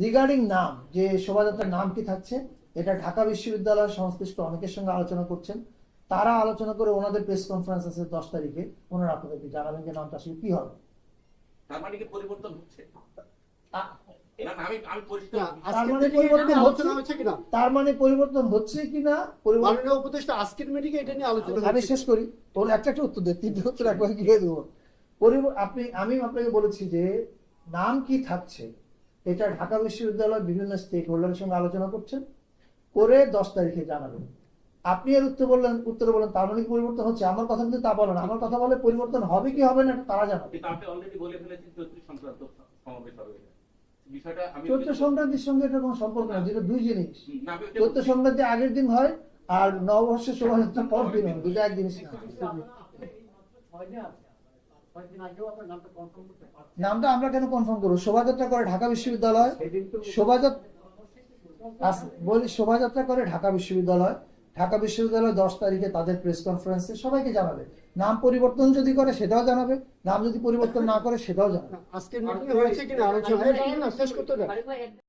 Regarding নাম, যে শোভাযাত্রার নাম কি থাকছে, এটা ঢাকা বিশ্ববিদ্যালয়ের সংশ্লিষ্ট অনেকের সঙ্গে আলোচনা করছেন। তারা আলোচনা করে ওনাদের প্রেস কনফারেন্স আছে 10 তারিখে, ওনারা আপনাদেরকে জানাবেন যে নামটা আসলে কি হবে। তার মানে কি পরিবর্তন হচ্ছে? তার মানে পরিবর্তন হচ্ছে কিনা, মাননীয় উপদেষ্টা আজকের মিটিংয়ে এটা নিয়ে আলোচনা। আমি শেষ করি, ওর একটা উত্তর দেয়, তিনটে উত্তর একবার কি দেবো। আমি আপনাকে বলেছি যে নাম কি থাকছে এটা ঢাকা বিশ্ববিদ্যালয় বিভিন্ন স্টেক হোল্ডারের সঙ্গে আলোচনা করছেন, করে 10 তারিখে জানাবেন। আপনি এর উত্তরে বলেন তার মানে পরিবর্তন হচ্ছে। আমার কথা কিন্তু তা বলেন, আমার কথা বলে পরিবর্তন হবে কি হবে না তারা জানাবে। কিন্তু আপনি অলরেডি বলে ফেলেছেন 34 সংক্রান্ত সমাবেশ হবে। বিষয়টা আমি চৈত্র সংক্রান্তির সঙ্গে এটা কোনো সম্পর্ক না, যেটা দুই জিনিস। চৈত্র সংক্রান্তি আগের দিন হয় আর নববর্ষের শোভাযাত্রা পর দিন হয়, দুটো এক জিনিস না। নামটা আমরা কেন কনফার্ম করবো? শোভাযাত্রা করে ঢাকা বিশ্ববিদ্যালয়, শোভাযাত্রা করে ঢাকা বিশ্ববিদ্যালয়। ঢাকা বিশ্ববিদ্যালয় 10 তারিখে তাদের প্রেস কনফারেন্সে সবাইকে জানাবে। নাম পরিবর্তন যদি করে সেটাও জানাবে, নাম যদি পরিবর্তন না করে সেটাও জানাবে। আজকের মিটিংয়ে হয়েছে কিনা আলোচনা শেষ করতে